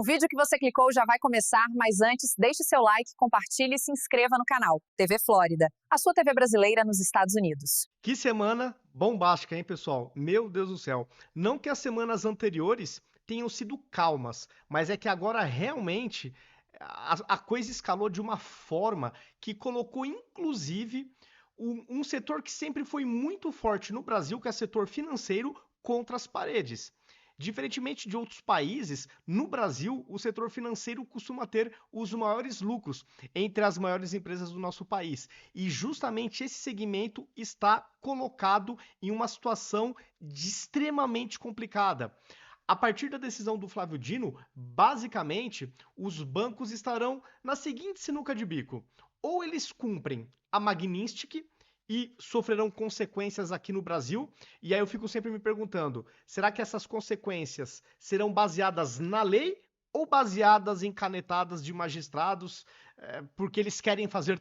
O vídeo que você clicou já vai começar, mas antes, deixe seu like, compartilhe e se inscreva no canal TV Flórida, a sua TV brasileira nos Estados Unidos. Que semana bombástica, hein, pessoal? Meu Deus do céu. Não que as semanas anteriores tenham sido calmas, mas é que agora realmente a coisa escalou de uma forma que colocou, inclusive, um setor que sempre foi muito forte no Brasil, que é o setor financeiro, contra as paredes. Diferentemente de outros países, no Brasil, o setor financeiro costuma ter os maiores lucros entre as maiores empresas do nosso país. E justamente esse segmento está colocado em uma situação extremamente complicada. A partir da decisão do Flávio Dino, basicamente, os bancos estarão na seguinte sinuca de bico: ou eles cumprem a Magnitsky e sofrerão consequências aqui no Brasil, e aí eu fico sempre me perguntando, será que essas consequências serão baseadas na lei ou baseadas em canetadas de magistrados, porque eles querem fazer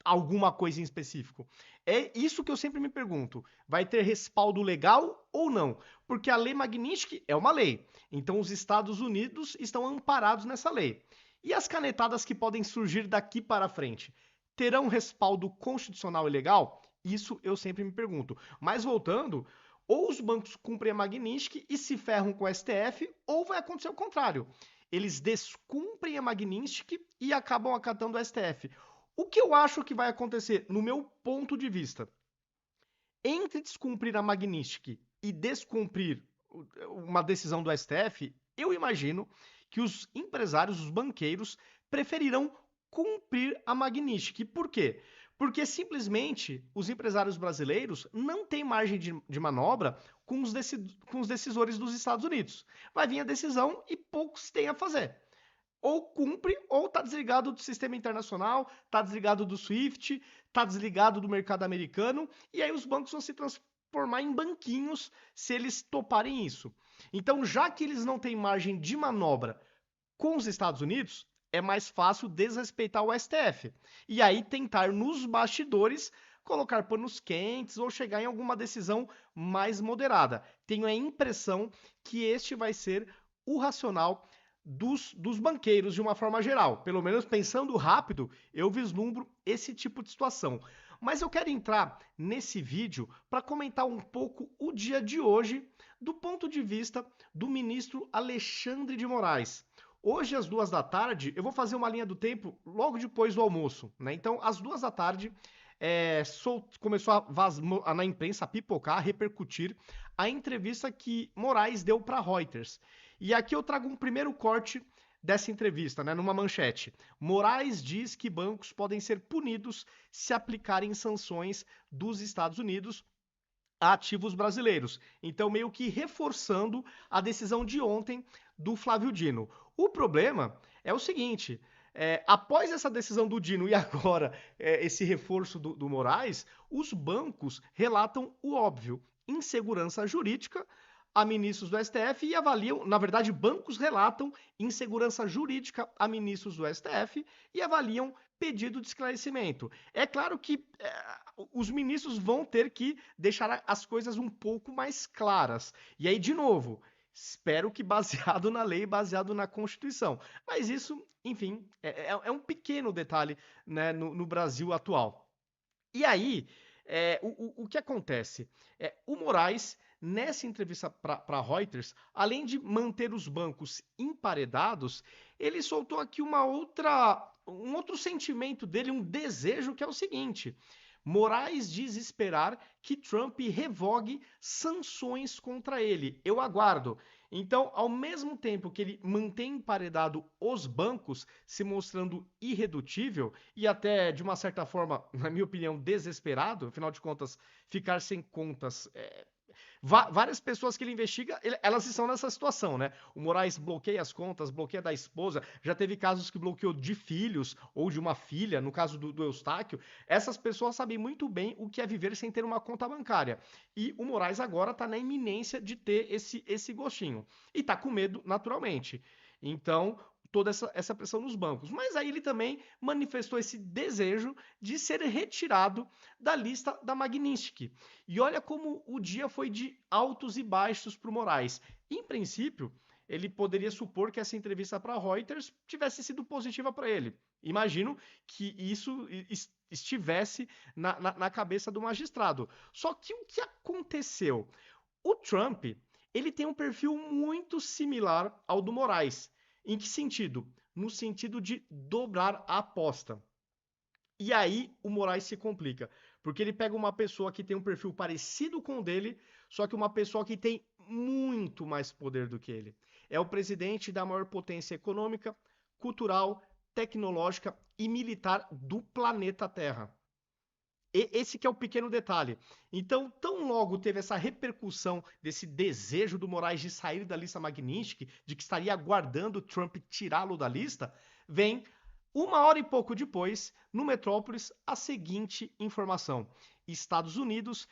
alguma coisa em específico? É isso que eu sempre me pergunto. Vai ter respaldo legal ou não? Porque a lei Magnitsky é uma lei. Então os Estados Unidos estão amparados nessa lei. E as canetadas que podem surgir daqui para frente terão respaldo constitucional e legal? Isso eu sempre me pergunto. Mas voltando, ou os bancos cumprem a Magnitsky e se ferram com o STF, ou vai acontecer o contrário. Eles descumprem a Magnitsky e acabam acatando o STF. O que eu acho que vai acontecer, no meu ponto de vista, entre descumprir a Magnitsky e descumprir uma decisão do STF, eu imagino que os empresários, os banqueiros, preferirão cumprir a Magnitsky. Por quê? Porque simplesmente os empresários brasileiros não têm margem de manobra com os decisores dos Estados Unidos. Vai vir a decisão e poucos têm a fazer. Ou cumpre, ou está desligado do sistema internacional, está desligado do SWIFT, está desligado do mercado americano, e aí os bancos vão se transformar em banquinhos se eles toparem isso. Então, já que eles não têm margem de manobra com os Estados Unidos, é mais fácil desrespeitar o STF. E aí tentar nos bastidores colocar panos quentes ou chegar em alguma decisão mais moderada. Tenho a impressão que este vai ser o racional dos banqueiros de uma forma geral. Pelo menos pensando rápido, eu vislumbro esse tipo de situação. Mas eu quero entrar nesse vídeo para comentar um pouco o dia de hoje do ponto de vista do ministro Alexandre de Moraes. Hoje, às 2 da tarde, eu vou fazer uma linha do tempo logo depois do almoço, né? Então, às 2 da tarde, começou na imprensa a pipocar, a repercutir a entrevista que Moraes deu para Reuters. E aqui eu trago um primeiro corte dessa entrevista, né, numa manchete. Moraes diz que bancos podem ser punidos se aplicarem sanções dos Estados Unidos a ativos brasileiros. Então, meio que reforçando a decisão de ontem do Flávio Dino. O problema é o seguinte: após essa decisão do Dino e agora esse reforço do Moraes, os bancos relatam o óbvio: insegurança jurídica a ministros do STF e avaliam, na verdade, bancos relatam insegurança jurídica a ministros do STF e avaliam pedido de esclarecimento. É claro que os ministros vão ter que deixar as coisas um pouco mais claras. E aí, de novo, espero que baseado na lei, baseado na Constituição. Mas isso, enfim, é um pequeno detalhe, né, no Brasil atual. E aí, o que acontece? O Moraes, nessa entrevista para Reuters, além de manter os bancos emparedados, ele soltou aqui um outro sentimento dele, um desejo, que é o seguinte: Moraes diz esperar que Trump revogue sanções contra ele. Eu aguardo. Então, ao mesmo tempo que ele mantém emparedado os bancos, se mostrando irredutível e até, de uma certa forma, na minha opinião, desesperado, afinal de contas, ficar sem contas várias pessoas que ele investiga, elas estão nessa situação, né? O Moraes bloqueia as contas, bloqueia da esposa, já teve casos que bloqueou de filhos ou de uma filha, no caso do Eustáquio. Essas pessoas sabem muito bem o que é viver sem ter uma conta bancária. E o Moraes agora está na iminência de ter esse gostinho. E está com medo, naturalmente. Então, toda essa pressão nos bancos. Mas aí ele também manifestou esse desejo de ser retirado da lista da Magnitsky. E olha como o dia foi de altos e baixos para o Moraes. Em princípio, ele poderia supor que essa entrevista para Reuters tivesse sido positiva para ele. Imagino que isso estivesse na cabeça do magistrado. Só que o que aconteceu? O Trump, ele tem um perfil muito similar ao do Moraes. Em que sentido? No sentido de dobrar a aposta. E aí o Moraes se complica, porque ele pega uma pessoa que tem um perfil parecido com o dele, só que uma pessoa que tem muito mais poder do que ele. É o presidente da maior potência econômica, cultural, tecnológica e militar do planeta Terra. Esse que é o pequeno detalhe. Então, tão logo teve essa repercussão desse desejo do Moraes de sair da lista Magnitsky, de que estaria aguardando Trump tirá-lo da lista, vem uma hora e pouco depois, no Metrópolis, a seguinte informação: Estados Unidos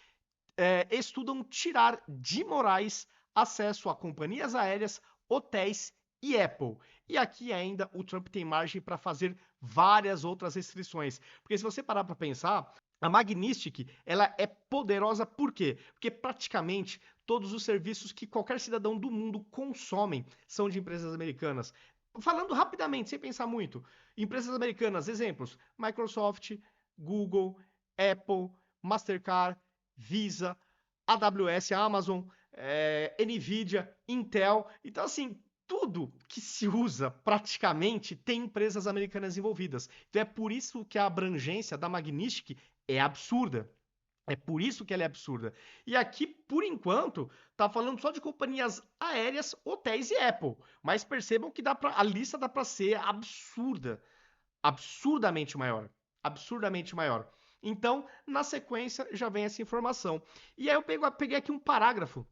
estudam tirar de Moraes acesso a companhias aéreas, hotéis e Apple. E aqui ainda o Trump tem margem para fazer várias outras restrições. Porque se você parar para pensar, a Magnitsky, ela é poderosa por quê? Porque praticamente todos os serviços que qualquer cidadão do mundo consomem são de empresas americanas. Falando rapidamente, sem pensar muito, empresas americanas, exemplos: Microsoft, Google, Apple, Mastercard, Visa, AWS, Amazon, Nvidia, Intel. Então, assim, tudo que se usa praticamente tem empresas americanas envolvidas. Então é por isso que a abrangência da Magnitsky é absurda. É por isso que ela é absurda. E aqui, por enquanto, tá falando só de companhias aéreas, hotéis e Apple. Mas percebam que a lista dá para ser absurda. Absurdamente maior. Absurdamente maior. Então, na sequência, já vem essa informação. E aí eu peguei aqui um parágrafo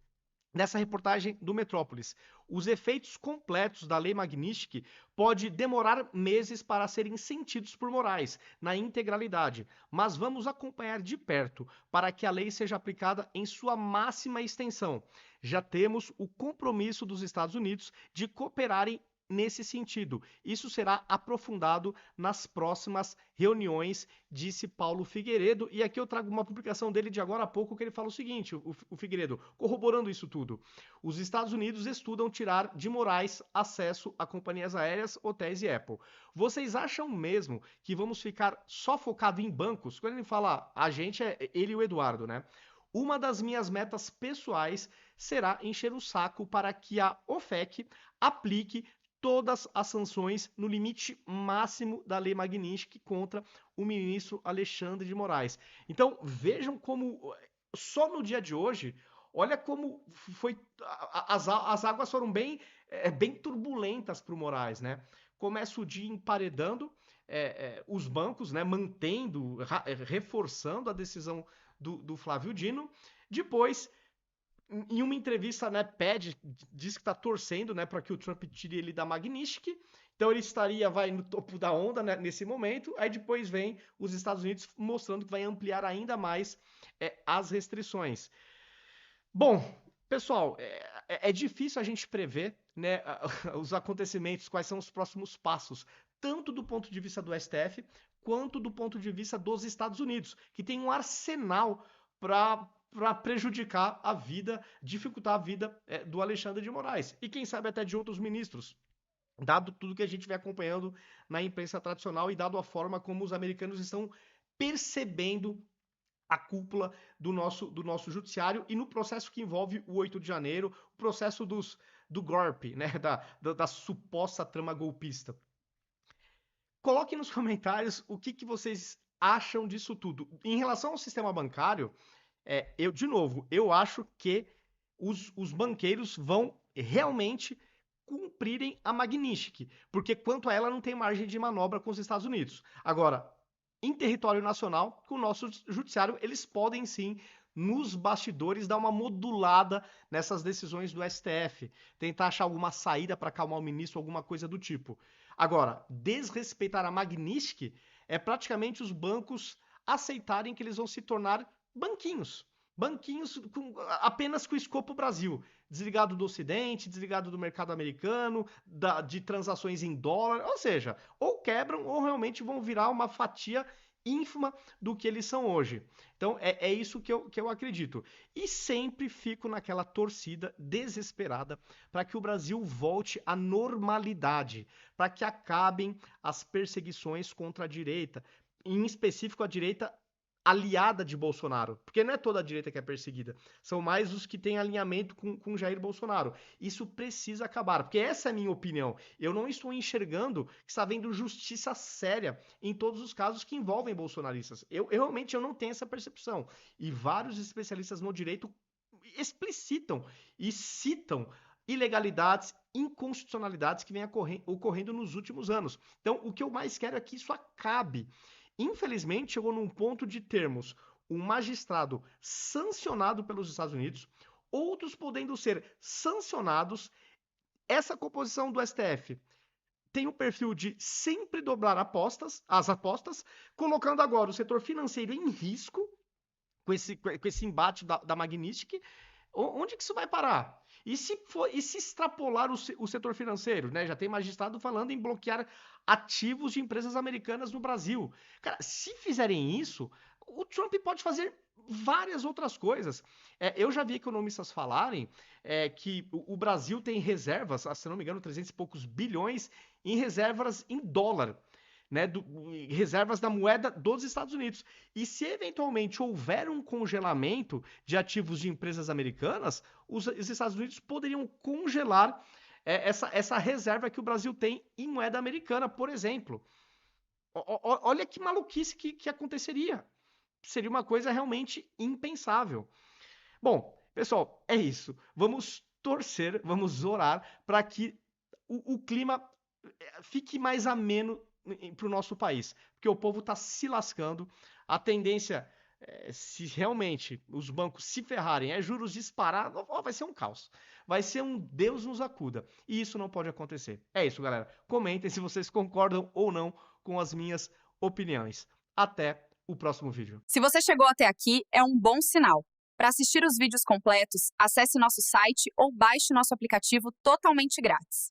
nessa reportagem do Metrópolis. Os efeitos completos da Lei Magnitsky pode demorar meses para serem sentidos por Moraes, na integralidade, mas vamos acompanhar de perto para que a lei seja aplicada em sua máxima extensão. Já temos o compromisso dos Estados Unidos de cooperarem nesse sentido. Isso será aprofundado nas próximas reuniões, disse Paulo Figueiredo. E aqui eu trago uma publicação dele de agora a pouco, que ele fala o seguinte, o Figueiredo, corroborando isso tudo: os Estados Unidos estudam tirar de Moraes acesso a companhias aéreas, hotéis e Apple. Vocês acham mesmo que vamos ficar só focado em bancos? Quando ele fala a gente, é ele e o Eduardo, né? Uma das minhas metas pessoais será encher o saco para que a OFAC aplique todas as sanções no limite máximo da Lei Magnitsky contra o ministro Alexandre de Moraes. Então, vejam como, só no dia de hoje, olha como foi, as águas foram bem turbulentas para o Moraes, né? Começa o dia emparedando os bancos, né? Mantendo, reforçando a decisão do Flávio Dino. Depois, em uma entrevista, né, diz que está torcendo, né, para que o Trump tire ele da Magnitsky. Então ele vai no topo da onda, né, nesse momento. Aí depois vem os Estados Unidos mostrando que vai ampliar ainda mais as restrições. Bom, pessoal, é difícil a gente prever, né, os acontecimentos, quais são os próximos passos, tanto do ponto de vista do STF, quanto do ponto de vista dos Estados Unidos, que tem um arsenal para prejudicar a vida, dificultar a vida do Alexandre de Moraes. E quem sabe até de outros ministros, dado tudo que a gente vem acompanhando na imprensa tradicional e dado a forma como os americanos estão percebendo a cúpula do nosso judiciário e no processo que envolve o 8 de janeiro, o processo do golpe, né, da suposta trama golpista. Coloquem nos comentários o que vocês acham disso tudo. Em relação ao sistema bancário, eu acho que os banqueiros vão realmente cumprirem a Magnitsky, porque quanto a ela não tem margem de manobra com os Estados Unidos. Agora, em território nacional, com o nosso judiciário, eles podem sim, nos bastidores, dar uma modulada nessas decisões do STF, tentar achar alguma saída para acalmar o ministro, alguma coisa do tipo. Agora, desrespeitar a Magnitsky é praticamente os bancos aceitarem que eles vão se tornar banquinhos. Banquinhos apenas com escopo Brasil. Desligado do Ocidente, desligado do mercado americano, de transações em dólar. Ou seja, ou quebram ou realmente vão virar uma fatia ínfima do que eles são hoje. Então, é isso que eu acredito. E sempre fico naquela torcida desesperada para que o Brasil volte à normalidade, para que acabem as perseguições contra a direita, em específico a direita aliada de Bolsonaro, porque não é toda a direita que é perseguida, são mais os que têm alinhamento com Jair Bolsonaro. Isso precisa acabar, porque essa é a minha opinião. Eu não estou enxergando que está havendo justiça séria em todos os casos que envolvem bolsonaristas. Eu realmente não tenho essa percepção. E vários especialistas no direito explicitam e citam ilegalidades, inconstitucionalidades que vêm ocorrendo nos últimos anos. Então, o que eu mais quero é que isso acabe. Infelizmente, chegou num ponto de termos um magistrado sancionado pelos Estados Unidos, outros podendo ser sancionados. Essa composição do STF tem o perfil de sempre dobrar as apostas, colocando agora o setor financeiro em risco com esse embate da Magnitsky. Onde que isso vai parar? E se extrapolar o setor financeiro, né? Já tem magistrado falando em bloquear ativos de empresas americanas no Brasil. Cara, se fizerem isso, o Trump pode fazer várias outras coisas. Eu já vi economistas falarem que o Brasil tem reservas, se não me engano, 300 e poucos bilhões em reservas em dólar, né, reservas da moeda dos Estados Unidos. E se eventualmente houver um congelamento de ativos de empresas americanas, os Estados Unidos poderiam congelar essa reserva que o Brasil tem em moeda americana, por exemplo. Olha que maluquice que aconteceria. Seria uma coisa realmente impensável. Bom, pessoal, é isso. Vamos torcer, vamos orar para que o clima fique mais ameno para o nosso país, porque o povo está se lascando. A tendência, se realmente os bancos se ferrarem, juros disparar, vai ser um caos. Vai ser um Deus nos acuda. E isso não pode acontecer. É isso, galera. Comentem se vocês concordam ou não com as minhas opiniões. Até o próximo vídeo. Se você chegou até aqui, é um bom sinal. Para assistir os vídeos completos, acesse nosso site ou baixe nosso aplicativo totalmente grátis.